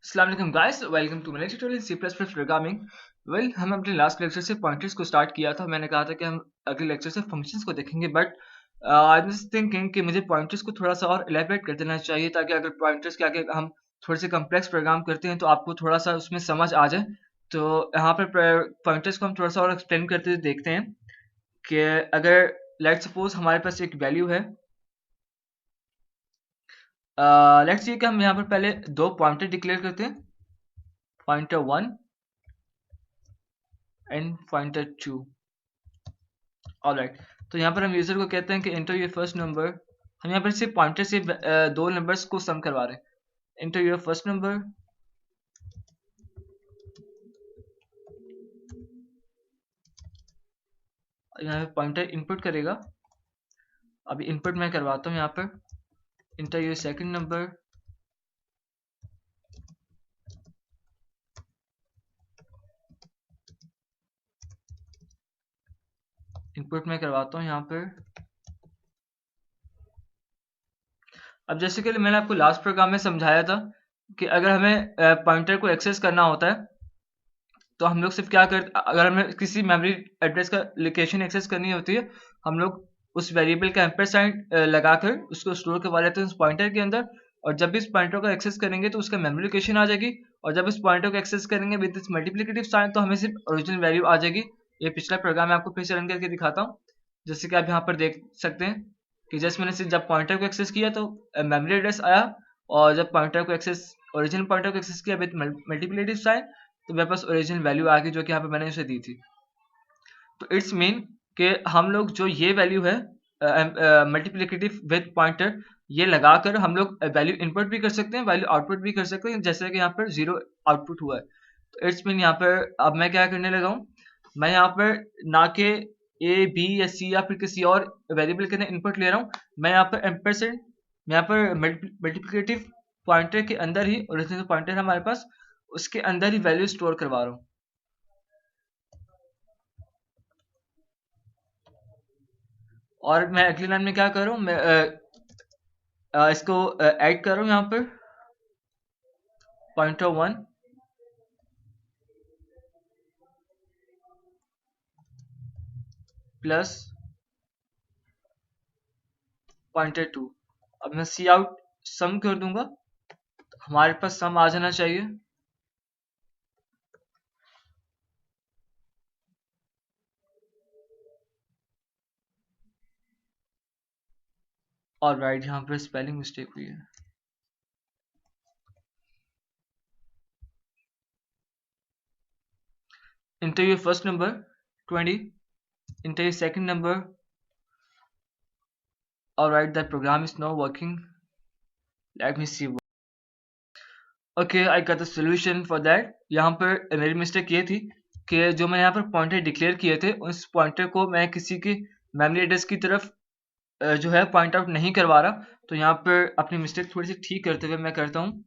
अस्सलाम वालेकुम guys, welcome to my tutorial C plus plus programming. हम अपने लास्ट लेक्चर से पॉइंटर्स को स्टार्ट किया था। मैंने कहा था कि हम अगले लेक्चर से फंक्शंस को देखेंगे, बट आई वाज थिंकिंग कि मुझे पॉइंटर्स को थोड़ा सा और एलेबरेट कर देना चाहिए, ताकि अगर पॉइंटर्स के आगे हम थोड़े से कम्प्लेक्स प्रोग्राम करते हैं तो आपको थोड़ा सा उसमें समझ आ जाए। तो यहाँ पर पॉइंटर्स को हम थोड़ा सा और एक्सप्लेन करते हुए देखते हैं कि अगर लेट्स सपोज हमारे पास एक वैल्यू है। लेट्स सी कि हम यहाँ पर पहले दो पॉइंटर डिक्लेयर करते हैं, पॉइंटर 1 एंड पॉइंटर 2। ऑलराइट, तो यहाँ पर हम यूजर को कहते हैं कि एंटर योर फर्स्ट नंबर। हम यहाँ पर सिर्फ पॉइंटर से दो नंबर्स को सम करवा रहे हैं। एंटर योर फर्स्ट नंबर, यहाँ पे पॉइंटर इनपुट करेगा। अभी इनपुट मैं करवाता हूँ यहाँ पर। Enter your second number, input मैं करवाता हूँ यहाँ पर। अब जैसे कि मैंने आपको लास्ट प्रोग्राम में समझाया था कि अगर हमें पॉइंटर को एक्सेस करना होता है तो हम लोग सिर्फ क्या कर, अगर हमें किसी मेमोरी एड्रेस का लोकेशन एक्सेस करनी होती है, हम लोग उस वेरिएबल का एम्परसैंड लगाकर उसको स्टोर करवा लेते हैं उस पॉइंटर के अंदर। और जब भी इस पॉइंटर को एक्सेस करेंगे तो उसका मेमोरी लोकेशन आ जाएगी। और जब इस पॉइंटर को एक्सेस करेंगे विद दिस मल्टीप्लिकेटिव साइन तो हमें सिर्फ ओरिजिनल वैल्यू आ जाएगी। ये पिछला प्रोग्राम मैं आपको फिर से रन करके दिखाता हूँ। जैसे कि आप यहाँ पर देख सकते हैं कि जैसे मैंने सिर्फ जब पॉइंटर को एक्सेस किया तो मेमोरी एड्रेस आया, और जब पॉइंटर को एक्सेस ओरिजिनल पॉइंटर को एक्सेस किया विद मल्टीप्लिकेटिव साइन तो मेरे पास ओरिजिनल वैल्यू आ गई, जो कि यहाँ पे मैंने उसे दी थी। तो इट्स मीन कि हम लोग जो ये वैल्यू है मल्टीप्लिकेटिव विद पॉइंटर, ये लगाकर हम लोग वैल्यू इनपुट भी कर सकते हैं, वैल्यू आउटपुट भी कर सकते हैं, जैसे कि यहाँ पर जीरो आउटपुट हुआ है। तो इट्स मीन यहाँ पर अब मैं क्या करने लगा हूँ, मैं यहाँ पर ना के ए बी या सी या फिर किसी और वेरिएबल के अंदर इनपुट ले रहा हूँ। मैं यहाँ पर एम्परसेंड, मैं यहाँ पर मल्टीप्लिकेटिव पॉइंटर के अंदर ही ओरिजिनल पॉइंटर है हमारे पास, उसके अंदर ही वैल्यू स्टोर करवा रहा हूँ। और मैं अगली लाइन में क्या कर रहा हूँ, मैं इसको ऐड कर रहा हूँ यहाँ पर पॉइंटर 1 प्लस पॉइंटर 2। अब मैं सी आउट सम कर दूंगा, तो हमारे पास सम आ जाना चाहिए। और राइट, यहाँ पर स्पेलिंग मिस्टेक हुई है। enter your first number 20, enter your second number. Alright, that program is now working. Let me see. Okay, I got the solution for that. यहाँ पर मेरी मिस्टेक ये थी कि जो मैं यहाँ पर पॉइंटर डिक्लेयर किए थे उस पॉइंटर को मैं किसी की मेमोरी एड्रेस की तरफ जो है पॉइंट आउट नहीं करवा रहा। तो यहाँ पर अपनी मिस्टेक थोड़ी सी ठीक करते हुए मैं करता हूँ।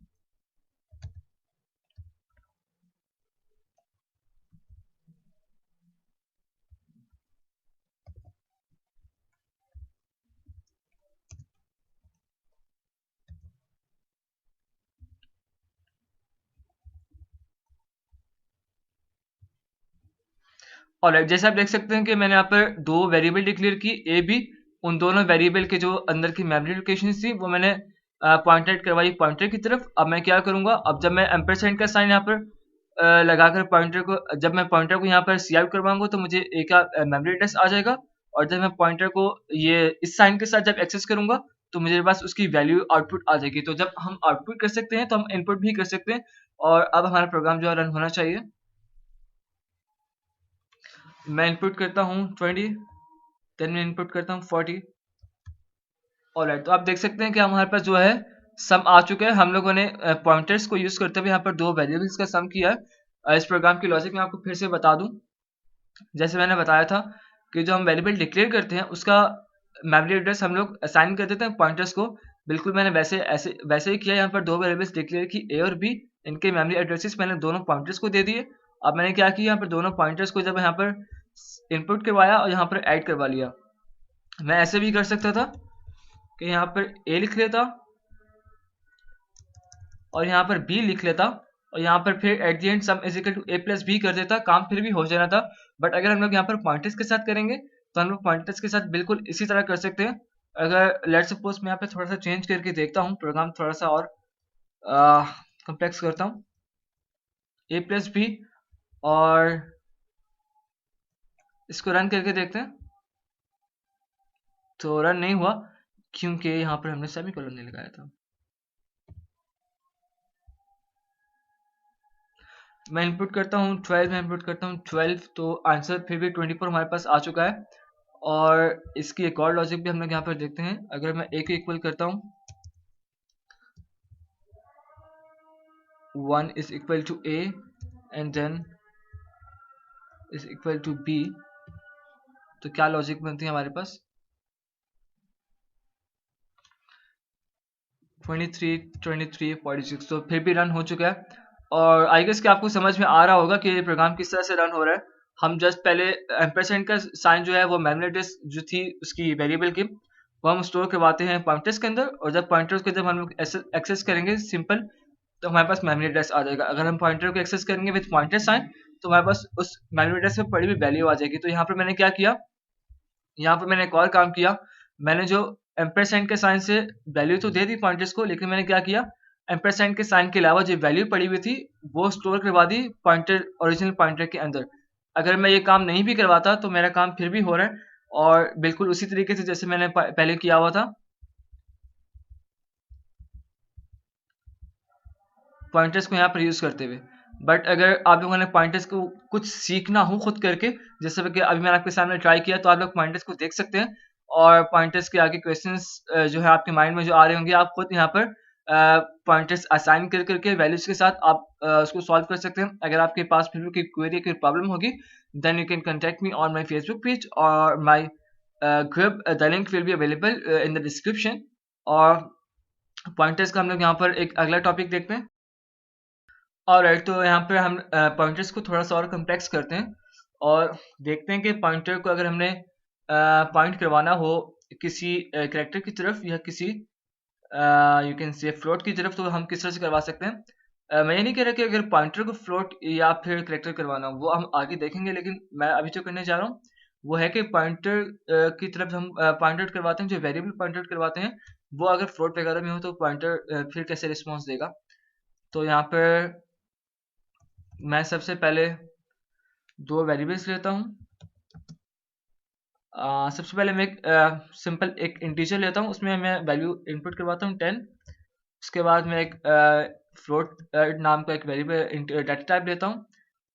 और जैसे आप देख सकते हैं कि मैंने यहाँ पर दो वेरिएबल डिक्लेयर की, ए बी। उन दोनों वेरिएबल के जो अंदर की मेमोरी लोकेशन थी वो मैंने पॉइंट आउट करवाई पॉइंटर की तरफ। अब मैं क्या करूंगा, अब जब मैं एम्परसेंड का साइन यहाँ पर लगाकर पॉइंटर को, जब मैं पॉइंटर को यहाँ पर सी आउट करवाऊंगा तो मुझे ए का मेमोरी एड्रेस आ जाएगा। और जब मैं पॉइंटर को ये इस साइन के साथ जब एक्सेस करूंगा तो मुझे पास उसकी वैल्यू आउटपुट आ जाएगी। तो जब हम आउटपुट कर सकते हैं तो हम इनपुट भी कर सकते हैं। और अब हमारा प्रोग्राम जो है रन होना चाहिए। मैं इनपुट करता हूँ 20, देन मैं इनपुट करता हूँ 40। ऑलराइट, तो आप देख सकते हैं कि हमारे पास जो है सम आ चुका है। हम लोगों ने पॉइंटर्स को यूज करते हुए यहाँ पर दो वेरिएबल्स का सम किया है। इस प्रोग्राम की लॉजिक मैं आपको फिर से बता दूं। जैसे मैंने बताया था कि जो हम वेरिएबल डिक्लेयर करते हैं उसका मेमोरी एड्रेस हम लोग असाइन कर देते हैं पॉइंटर्स को। बिल्कुल मैंने वैसे ही किया। यहाँ पर दो वेरिएबल्स डिक्लेयर की, ए और बी। इनके मेमोरी एड्रेसेस मैंने दोनों पॉइंटर्स को दे दिए। अब मैंने क्या किया, यहाँ पर दोनों पॉइंटर्स को जब यहाँ पर इनपुट करवाया और यहाँ पर ऐड करवा लिया। मैं ऐसे भी कर सकता था कि यहाँ पर ए लिख लेता और यहाँ पर b लिख लेता और यहाँ पर फिर at the end sum is equal to a plus b कर देता, काम फिर भी हो जाना था। बट अगर हम लोग यहाँ पर पॉइंटर्स के साथ करेंगे तो हम लोग पॉइंटर्स के साथ बिल्कुल इसी तरह कर सकते हैं। अगर लेट्स सपोज मैं यहाँ पे थोड़ा सा चेंज करके देखता हूँ, प्रोग्राम थोड़ा सा और कॉम्प्लेक्स करता हूँ, a प्लस बी, और इसको रन करके देखते हैं। तो रन नहीं हुआ क्योंकि यहाँ पर हमने सेमीकोलन नहीं लगाया था। मैं इनपुट करता हूँ 12, मैं इनपुट करता हूँ 12, तो आंसर फिर भी 24 हमारे पास आ चुका है। और इसकी एक और लॉजिक भी हम लोग यहाँ पर देखते हैं। अगर मैं a को इक्वल करता हूँ 1 is equal to a and then is equal to b, तो क्या लॉजिक बनती है हमारे पास 23, 23, 46, तो फिर भी रन हो चुका है। और आई गेस कि आपको समझ में आ रहा होगा कि ये प्रोग्राम किस तरह से रन हो रहा है। हम जस्ट पहले एम्परसेंड का साइन जो है वो मेमोरी एड्रेस जो थी उसकी वेरिएबल की, वो हम स्टोर करवाते हैं पॉइंटर्स के अंदर, और जब पॉइंटर्स को जब हम लोग एक्सेस करेंगे सिंपल, तो हमारे पास मेमोरी एड्रेस आ जाएगा। अगर हम पॉइंटर को एक्सेस करेंगे विद पॉइंटर साइन, तो हमारे पास उस मेमोरी एड्रेस में पड़ी हुई वैल्यू आ जाएगी। तो यहाँ पर मैंने क्या किया, यहाँ पर मैंने एक और काम किया, मैंने जो एम्परसेंड के साइन से वैल्यू तो दे दी पॉइंटर्स को, लेकिन मैंने क्या किया, एम्परसेंड के साइन के अलावा जो वैल्यू पड़ी हुई थी वो स्टोर करवा दी पॉइंटर, ओरिजिनल पॉइंटर के अंदर। अगर मैं ये काम नहीं भी करवाता तो मेरा काम फिर भी हो रहा है, और बिल्कुल उसी तरीके से जैसे मैंने पहले किया हुआ था पॉइंटर्स को यहाँ पर यूज करते हुए। बट अगर आप लोगों ने पॉइंटर्स को कुछ सीखना हो खुद करके, जैसे कि अभी मैंने आपके सामने ट्राई किया, तो आप लोग पॉइंटर्स को देख सकते हैं, और पॉइंटर्स के आगे क्वेश्चंस जो है आपके माइंड में जो आ रहे होंगे, आप खुद यहाँ पर पॉइंटर्स असाइन कर करके वैल्यूज के साथ आप उसको सॉल्व कर सकते हैं। अगर आपके पास फिर भी कोई क्वेरी, कोई प्रॉब्लम होगी, then you can contact me on my Facebook page और my group, the link will be available in the description. और पॉइंटर्स का हम लोग यहाँ पर एक अगला टॉपिक देखते हैं। ऑलराइट, तो यहाँ पे हम पॉइंटर्स को थोड़ा सा और कम्प्लेक्स करते हैं और देखते हैं कि पॉइंटर को अगर हमने पॉइंट करवाना हो किसी कैरेक्टर की तरफ या किसी यू कैन से फ्लोट की तरफ, तो हम किस तरह से करवा सकते हैं। मैं ये नहीं कह रहा कि अगर पॉइंटर को फ्लोट या फिर कैरेक्टर करवाना हो, वो हम आगे देखेंगे, लेकिन मैं अभी जो करने जा रहा हूँ वो है कि पॉइंटर की तरफ हम पॉइंट आउट करवाते हैं, जो वेरिएबल पॉइंट आउट करवाते हैं वो अगर फ्लोट वगैरह में हो तो पॉइंटर फिर कैसे रिस्पॉन्स देगा। तो यहाँ पर मैं सबसे पहले दो वेरिएबल्स लेता हूँ। सबसे पहले मैं एक सिंपल एक इंटीजर लेता हूँ, उसमें मैं वैल्यू इनपुट करवाता हूँ 10। उसके बाद मैं एक फ्लोट नाम का एक वेरिएबल डाटा टाइप लेता हूँ,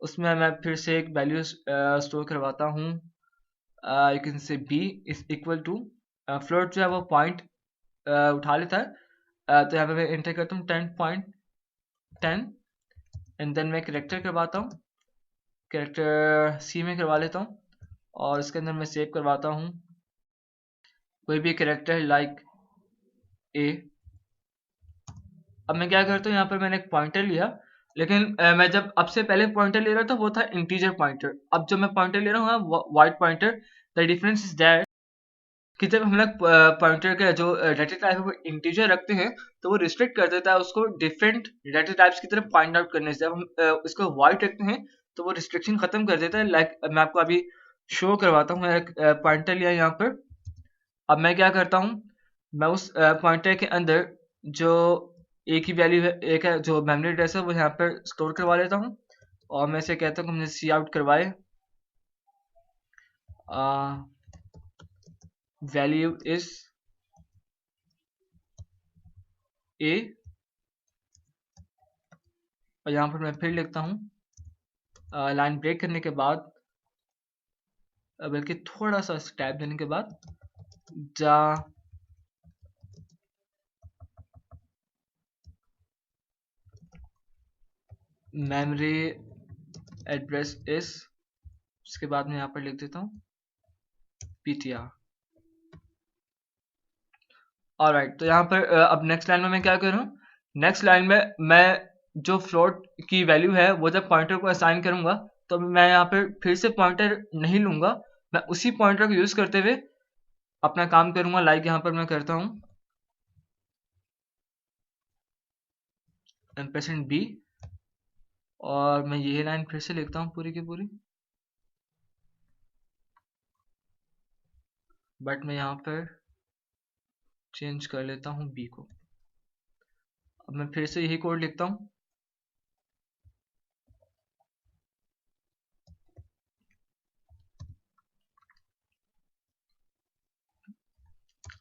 उसमें मैं फिर से एक वैल्यू स्टोर करवाता हूँ, you can say b is equal to, float जो है वो पॉइंट उठा लेता है, तो यहाँ पे मैं एंटर करता हूँ 10.10 एंड देन मैं कैरेक्टर करवाता हूँ, कैरेक्टर सी में करवा लेता हूँ, और इसके अंदर मैं सेव करवाता हूँ कोई भी कैरेक्टर लाइक ए। अब मैं क्या करता हूँ, यहाँ पर मैंने एक पॉइंटर लिया, लेकिन मैं जब अब से पहले पॉइंटर ले रहा था वो था इंटीजर पॉइंटर। अब जब मैं पॉइंटर ले रहा हूँ wide pointer, the difference is that कि जब हम लोग पॉइंटर का जो डाटा टाइप है वो इंटीजर रखते हैं, तो वो रिस्ट्रिक्ट कर देता है उसको डिफरेंट डाटा टाइप्स की तरफ पॉइंट आउट करने से। जब हम इसको वाइड रखते हैं तो वो रिस्ट्रिक्शन खत्म कर देता है। लाइक मैं आपको अभी शो करवाता हूँ, एक पॉइंटर लिया यहाँ पर। अब मैं क्या करता हूँ, मैं उस पॉइंटर के अंदर जो एक ही वैल्यू है, एक है जो मेमोरी एड्रेस है, वो यहाँ पर स्टोर करवा लेता हूँ, और मैं इसे कहता हूँ कि मुझे सी आउट करवाए वैल्यू इज ए, और यहाँ पर मैं फिर लिखता हूँ लाइन ब्रेक करने के बाद, बल्कि थोड़ा सा टैब देने के बाद, जा मेमोरी एड्रेस इज, उसके बाद मैं यहाँ पर लिख देता हूँ ptr। ऑलराइट, तो यहाँ पर अब नेक्स्ट लाइन में मैं क्या कर रहा हूँ, नेक्स्ट लाइन में मैं जो फ्लोट की वैल्यू है वो जब पॉइंटर को असाइन करूंगा, तो मैं यहाँ पर फिर से पॉइंटर नहीं लूंगा, मैं उसी पॉइंटर को यूज करते हुए अपना काम करूंगा। लाइक यहाँ पर मैं करता हूँ एम्परसेंड बी, और मैं ये लाइन फिर से लिखता हूँ पूरी की पूरी, बट मैं यहाँ पर चेंज कर लेता हूँ बी को। अब मैं फिर से यही कोड लिखता हूँ।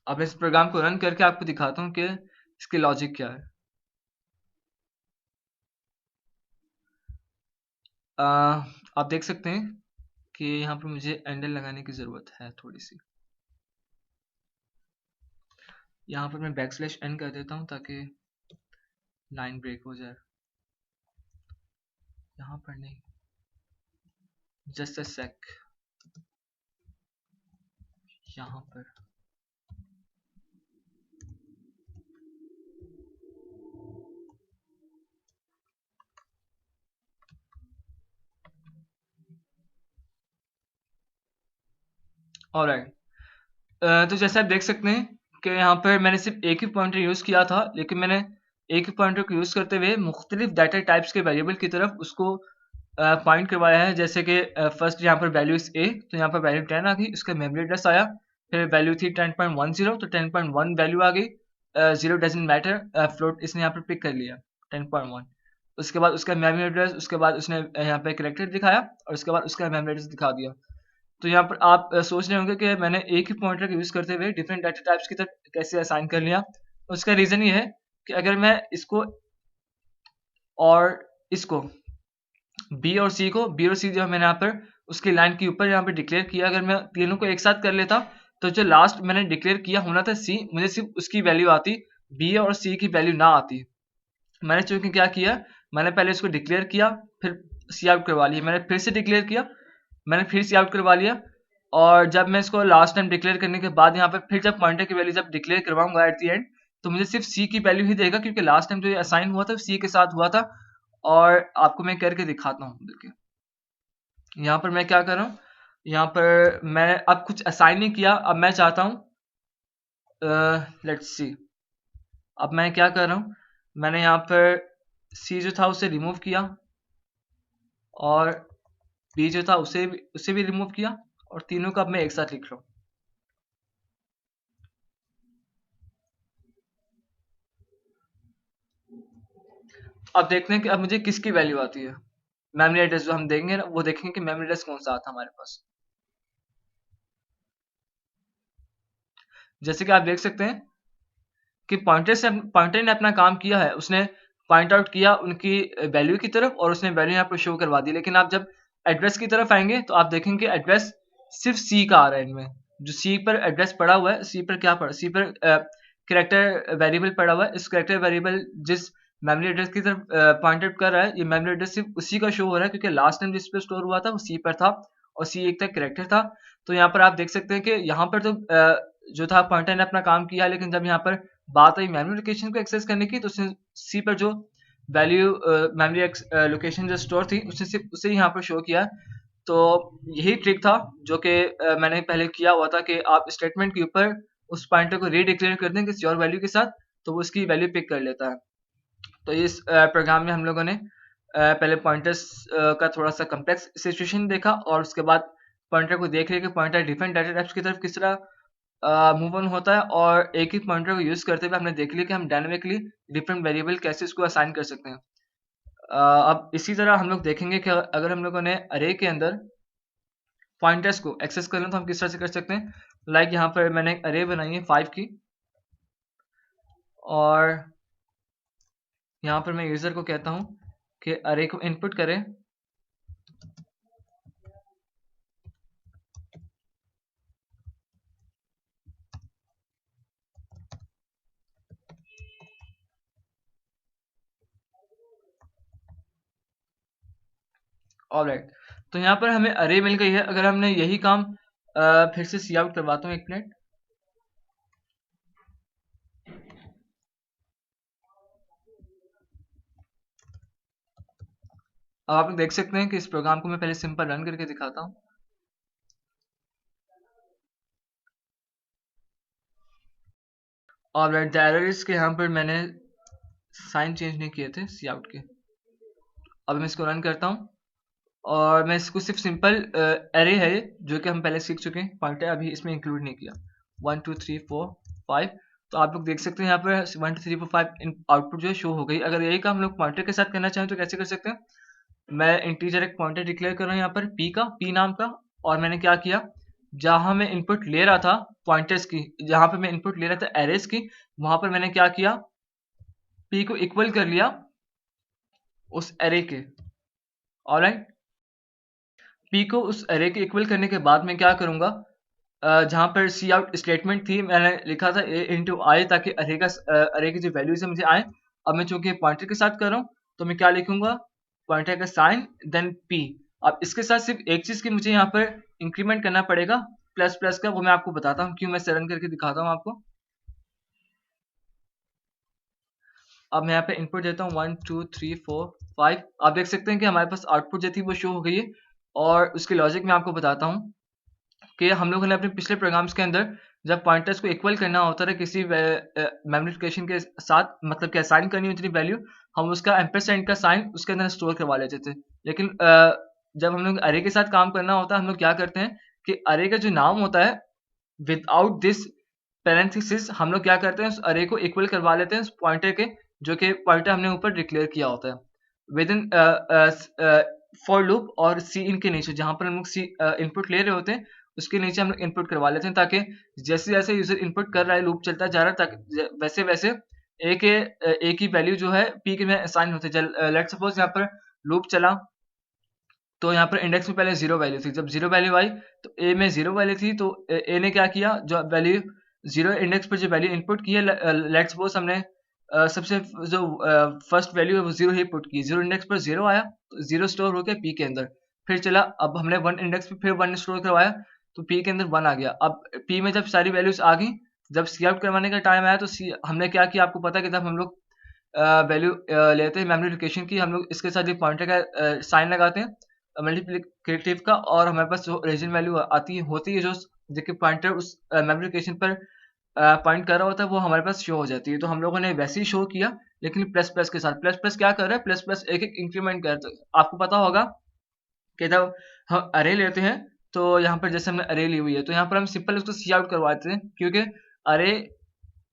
अब इस प्रोग्राम को रन करके आपको दिखाता हूँ कि इसकी लॉजिक क्या है। आप देख सकते हैं कि यहाँ पर मुझे एंडल लगाने की ज़रूरत है थोड़ी सी। यहाँ पर मैं बैकस्लैश एन कर देता हूँ ताकि लाइन ब्रेक हो जाए। यहाँ पर नहीं, जस्ट अ सेक, यहाँ पर। ऑलराइट, तो जैसे आप देख सकते हैं कि यहाँ पर मैंने सिर्फ एक ही पॉइंटर यूज़ किया था, लेकिन मैंने एक ही पॉइंटर को यूज़ करते हुए मुख्तलिफ डाटा टाइप्स के वेरिएबल की तरफ उसको पॉइंट करवाया है। जैसे कि फर्स्ट यहाँ पर वैल्यू इस ए, तो यहाँ पर वैल्यू 10 आ गई, उसका मेमोरी एड्रेस आया। फिर वैल्यू थी 10.10, तो 10.1 वैल्यू आ गई। 0 डजंट मैटर, फ्लोट इसने यहाँ पर पिक कर लिया 10.1। उसके बाद उसका मेमोरी एड्रेस, उसके बाद उसने यहाँ पे कैरेक्टर दिखाया, और उसके बाद उसका मेमोरी एड्रेस दिखा दिया। तो यहाँ पर आप सोच रहे होंगे कि मैंने एक ही पॉइंटर का यूज़ करते हुए डिफरेंट डाटा टाइप्स की तरफ कैसे असाइन कर लिया। उसका रीज़न ये है कि अगर मैं इसको और इसको बी और सी जो है मैंने यहाँ पर उसकी लाइन के ऊपर यहाँ पर डिक्लेयर किया, अगर मैं तीनों को एक साथ कर लेता तो जो लास्ट मैंने डिक्लेयर किया होना था सी, मुझे सिर्फ उसकी वैल्यू आती, बी और सी की वैल्यू ना आती। मैंने चूंकि क्या किया, मैंने पहले इसको डिक्लेयर किया, फिर सी आउट करवा लिया, मैंने फिर से डिक्लेयर किया, मैंने फिर सी आउट करवा लिया, और जब मैं इसको लास्ट टाइम डिक्लेयर करने के बाद यहाँ पर फिर जब पॉइंटर की वैल्यू जब डिक्लेयर करवाऊंगा एट द एंड, तो मुझे सिर्फ सी की वैल्यू ही देगा, क्योंकि लास्ट टाइम जो ये असाइन हुआ था सी के साथ हुआ था। और आपको मैं करके दिखाता हूँ। देखिए यहाँ पर मैं क्या कर रहा हूँ, यहाँ पर मैं अब कुछ असाइन नहीं किया। अब मैं चाहता हूँ, लेट्स सी, अब मैं क्या कर रहा हूँ, मैंने यहाँ पर सी जो था उसे रिमूव किया, और बी जो था उसे भी रिमूव किया, और तीनों को अब मैं एक साथ लिख रहा हूँ। अब देखते हैं कि अब मुझे किसकी वैल्यू आती है। मेमोरी एड्रेस जो हम देंगे ना, वो देखेंगे कि मेमोरी एड्रेस कौन सा आता हमारे पास। जैसे कि आप देख सकते हैं कि पॉइंटर ने अपना काम किया है, उसने पॉइंट आउट किया उनकी वैल्यू की तरफ, और उसने वैल्यू यहाँ पर शो करवा दी। लेकिन आप जब एड्रेस की तरफ आएंगे तो आप देखेंगे एड्रेस सिर्फ सी का आ रहा है। इनमें जो सी पर एड्रेस पड़ा हुआ है, सी पर क्या पड़ा, सी पर कैरेक्टर वेरिएबल पड़ा हुआ है। इस कैरेक्टर वेरिएबल जिस मेमोरी एड्रेस की तरफ पॉइंट आउट कर रहा है, ये मेमोरी एड्रेस सिर्फ उसी का शो हो रहा है, क्योंकि लास्ट टाइम जिस पर स्टोर हुआ था वो सी पर था, और सी एक तक कैरेक्टर था। तो यहाँ पर आप देख सकते हैं कि यहाँ पर तो जो था पॉइंटर ने अपना काम किया, लेकिन जब यहाँ पर बात आई मेमोरी लोकेशन को एक्सेस करने की, तो उसने सी पर जो वैल्यू मेमोरी लोकेशन जो स्टोर थी उसने सिर्फ उसे यहाँ पर शो किया। तो यही ट्रिक था जो कि मैंने पहले किया हुआ था, कि आप स्टेटमेंट के ऊपर उस पॉइंटर को रीडिक्लेयर कर दें किसी और वैल्यू के साथ, तो वो उसकी वैल्यू पिक कर लेता है। तो इस प्रोग्राम में हम लोगों ने पहले पॉइंटर्स का थोड़ा सा कम्प्लेक्स सिचुएशन देखा, और उसके बाद पॉइंटर को देख लिया कि पॉइंटर डिफरेंट डाटा टाइप्स की तरफ किस तरह मूव ऑन होता है, और एक ही पॉइंटर को यूज़ करते हुए हमने देख लिया कि हम डायनामिकली डिफरेंट वेरिएबल कैसे इसको असाइन कर सकते हैं। अब इसी तरह हम लोग देखेंगे कि अगर हम लोगों ने अरे के अंदर पॉइंटर्स को एक्सेस करना तो हम किस तरह से कर सकते हैं। लाइक यहाँ पर मैंने एक अरे बनाई है 5 की, और यहाँ पर मैं यूज़र को कहता हूँ कि अरे को इनपुट करें, ऑलराइट। तो यहाँ पर हमें अरे मिल गई है। अगर हमने यही काम फिर से सी आउट करवाता हूँ, एक मिनट। अब आप देख सकते हैं कि इस प्रोग्राम को मैं पहले सिंपल रन करके दिखाता हूँ। ऑलराइट, द एरर इज के यहाँ पर मैंने साइन चेंज नहीं किए थे सी आउट के। अब मैं इसको रन करता हूँ और मैं इसको सिर्फ सिंपल एरे है जो कि हम पहले सीख चुके हैं, पॉइंटर अभी इसमें इंक्लूड नहीं किया। 1 2 3 4 5, तो आप लोग देख सकते हैं यहाँ पर 1 2 3 4 5 आउटपुट जो है शो हो गई। अगर यही काम हम लोग पॉइंटर के साथ करना चाहें तो कैसे कर सकते हैं? मैं इंटीजर एक पॉइंटर डिक्लेयर कर रहा हूँ यहाँ पर p का, p नाम का, और मैंने क्या किया, जहां मैं इनपुट ले रहा था पॉइंटर्स की, जहां पे मैं इनपुट ले रहा था एरेस की, वहां पर मैंने क्या किया, p को इक्वल कर लिया उस एरे के। ऑलराइट, p को उस एरे के इक्वल करने के बाद मैं क्या करूंगा, जहां पर सी आउट स्टेटमेंट थी मैंने लिखा था a इंटू आई, ताकि अरे की जो वैल्यूज है मुझे आए। अब मैं चूंकि पॉइंटर के साथ कर रहा हूँ तो मैं क्या लिखूंगा, पॉइंटर का साइन देन p। अब इसके साथ सिर्फ एक चीज की मुझे यहाँ पर इंक्रीमेंट करना पड़ेगा, प्लस प्लस का, वो मैं आपको बताता हूँ क्यों, मैं रन करके दिखाता हूँ आपको। अब मैं यहाँ पे इनपुट देता हूँ 1 2 3 4 5। आप देख सकते हैं कि हमारे पास आउटपुट जो थी वो शो हो गई है। और उसके लॉजिक मैं आपको बताता हूँ कि हम लोगों ने अपने पिछले प्रोग्राम्स के अंदर जब पॉइंटर्स को इक्वल करना होता है किसी मेमोरी लोकेशन के साथ, मतलब कि असाइन करनी होती थी वैल्यू, हम उसका एम्परसेंड का साइन उसके अंदर स्टोर करवा लेते थे। लेकिन जब हम लोग अरे के साथ काम करना होता है, हम लोग क्या करते हैं कि अरे का जो नाम होता है विदाउट दिस पैरेंथेसिस, हम लोग क्या करते हैं उस अरे को इक्वल करवा लेते हैं उस पॉइंटर के, जो कि पॉइंटर हमने ऊपर डिक्लेयर किया होता है विद इन फॉर लूप और सी इन के नीचे, जहां पर हम लोग सी इनपुट ले रहे होते हैं उसके नीचे हम लोग इनपुट करवा लेते हैं, ताकि जैसे जैसे यूजर इनपुट कर रहा है लूप चलता जा रहा है, ताकि वैसे वैसे ए की वैल्यू जो है पी के में असाइन होते हैं। लेट्स सपोज यहाँ पर लूप चला तो यहाँ पर इंडेक्स में पहले जीरो वैल्यू थी, जब जीरो वैल्यू आई तो ए में जीरो वैल्यू थी, तो ए ने क्या किया, जो वैल्यू जीरो इंडेक्स पर जो वैल्यू इनपुट की है, लेट्स सपोज हमने सबसे जो फर्स्ट वैल्यू है वो जीरो ही पुट की, जीरो इंडेक्स पर जीरो आया तो जीरो स्टोर हो गया पी के अंदर। फिर चला, अब हमने वन इंडेक्स पे फिर वन स्टोर करवाया तो पी के अंदर वन आ गया। अब पी में जब सारी वैल्यूज आ गई, जब सी आउट करवाने का टाइम आया तो हमने क्या किया आपको पता है कि जब हम लोग वैल्यू लेते हैं मेमोरी लोकेशन की, हम लोग इसके साथ एक पॉइंटर का साइन लगाते हैं मल्टीप्लिकेटिव का, और हमारे पास जो ओरिजिनल वैल्यू आती है होती है जो देखिए पॉइंटर उस मेमोरी लोकेशन पर पॉइंट कर रहा होता है वो हमारे पास शो हो जाती है। तो हम लोगों ने वैसे ही शो किया, लेकिन प्लस प्लस के साथ। प्लस प्लस क्या कर रहा है, प्लस प्लस एक एक इंक्रीमेंट कर, तो आपको पता होगा कि जब हम अरे लेते हैं तो यहाँ पर जैसे हमने अरे ली हुई है तो यहाँ पर हम सिंपल उसको सी आउट करवाते हैं, क्योंकि अरे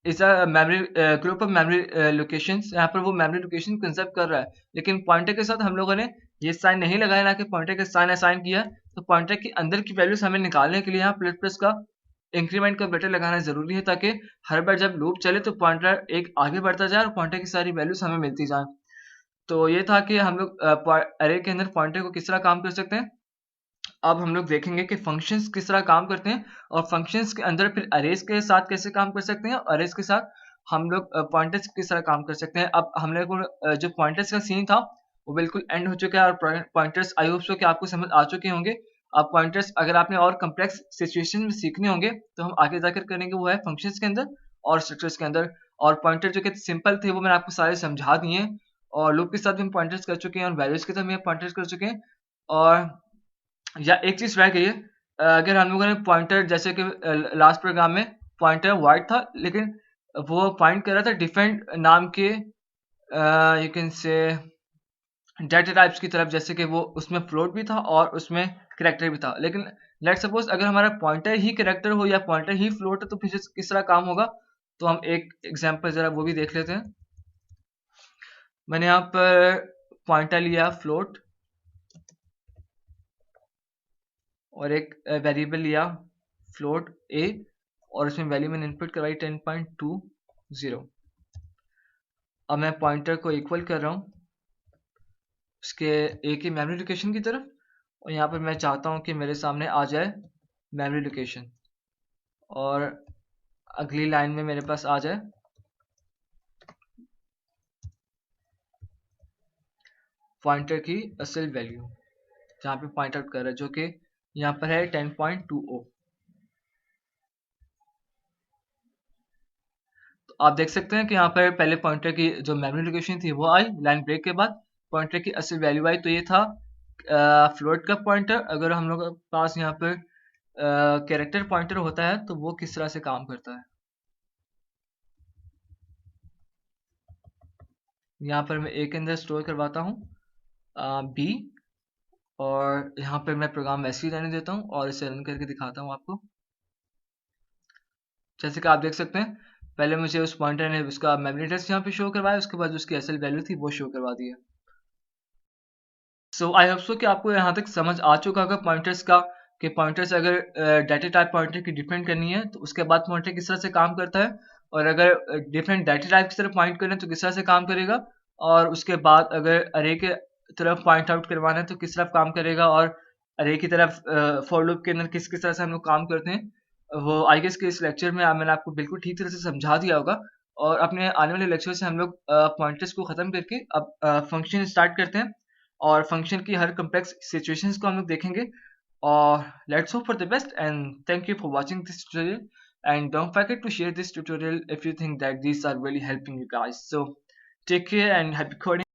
is a memory group of memory locations, यहाँ पर वो मेमोरी लोकेशन कंजर्व कर रहा है। लेकिन पॉइंटर के साथ हम लोगों ने ये साइन नहीं लगाया, ना कि पॉइंटर के साइन असाइन किया। तो पॉइंटर के अंदर की वैल्यूज हमें निकालने के लिए यहाँ प्लस प्लस का इंक्रीमेंट का बटन लगाना जरूरी है, ताकि हर बार जब लूप चले तो पॉइंटर एक आगे बढ़ता जाए और पॉइंटर की सारी वैल्यूज हमें मिलती जाए। तो ये था कि हम लोग अरे के अंदर पॉइंटर को किस तरह काम कर सकते हैं। अब हम लोग देखेंगे कि फंक्शंस किस तरह काम करते हैं, और फंक्शंस के अंदर फिर अरेज के साथ कैसे काम कर सकते हैं, और अरेज के साथ हम लोग पॉइंटर्स किस तरह काम कर सकते हैं। अब हम लोग को जो पॉइंटर्स का सीन था वो बिल्कुल एंड हो चुका है, और पॉइंटर्स आई होप सो कि आपको समझ आ चुके होंगे। अब पॉइंटर्स अगर आपने और कम्प्लेक्स सिचुएशन में सीखने होंगे तो हम आगे जाकर करेंगे, वो है फंक्शंस के अंदर और स्ट्रक्चर्स के अंदर। और पॉइंटर जो कि सिंपल थे वो मैंने आपको सारे समझा दिए हैं, और लूप के साथ भी हम पॉइंटर्स कर चुके हैं और वैल्यूज के साथ भी हम पॉइंटर्स कर चुके हैं। और या एक चीज रह गई है, अगर हम लोगों ने पॉइंटर जैसे कि लास्ट प्रोग्राम में पॉइंटर वाइड था, लेकिन वो पॉइंट कर रहा था डिफरेंट नाम के यू कैन से डेटा टाइप्स की तरफ, जैसे कि वो उसमें फ्लोट भी था और उसमें करेक्टर भी था। लेकिन लेट सपोज अगर हमारा पॉइंटर ही करेक्टर हो या पॉइंटर ही फ्लोट है तो फिर किस तरह काम होगा, तो हम एक एग्जांपल जरा वो भी देख लेते हैं। मैंने यहाँ पर पॉइंटर लिया फ्लोट और एक वेरिएबल लिया फ्लोट ए, और उसमें वैल्यू मैंने इनपुट करवाई 10.20। अब मैं पॉइंटर को इक्वल कर रहा हूँ उसके ए की मेमोरी लोकेशन की तरफ, और यहाँ पर मैं चाहता हूँ कि मेरे सामने आ जाए मेमोरी लोकेशन, और अगली लाइन में मेरे पास आ जाए पॉइंटर की असल वैल्यू, जहाँ पे पॉइंट आउट कर रहा है, जो कि यहाँ पर है 10.20। तो आप देख सकते हैं कि यहाँ पर पहले पॉइंटर की जो मेमोरी लोकेशन थी वो आई, लाइन ब्रेक के बाद पॉइंटर की असल वैल्यू आई। तो ये था फ्लोट का पॉइंटर। अगर हम लोग के पास यहाँ पर कैरेक्टर पॉइंटर होता है तो वो किस तरह से काम करता है। यहाँ पर मैं ए के अंदर स्टोर करवाता हूँ बी, और यहाँ पर मैं प्रोग्राम वैसे ही रहने देता हूँ और इसे रन करके दिखाता हूँ आपको। जैसे कि आप देख सकते हैं, पहले मुझे उस पॉइंटर ने उसका मेमोरी एड्रेस यहाँ पे शो करवाया, उसके बाद उसकी एसएल वैल्यू थी वो शो करवा दी है। सो आई होप सो कि आपको यहाँ तक समझ आ चुका होगा पॉइंटर्स का, कि पॉइंटर्स अगर डाटा टाइप पॉइंटर की डिफरेंट करनी है तो उसके बाद पॉइंटर किस तरह से काम करता है, और अगर डिफरेंट डाटा टाइप की तरफ पॉइंट करना है तो किस तरह से काम करेगा, और उसके बाद अगर अरे के तरफ पॉइंट आउट करवाना है तो किस तरफ काम करेगा, और अरे की तरफ फॉर लूप के अंदर किस किस तरह से हम लोग काम करते हैं, वो आई गेस के इस लेक्चर में मैंने आपको बिल्कुल ठीक तरह से समझा दिया होगा। और अपने आने वाले लेक्चर से हम लोग पॉइंटर्स को ख़त्म करके अब फंक्शन स्टार्ट करते हैं, और फंक्शन की हर कॉम्प्लेक्स सिचुएशंस को हम लोग देखेंगे। और let's hope for the best, and thank you for watching this tutorial, and don't forget to share this tutorial if you think that these are really helping you guys. So take care and happy coding.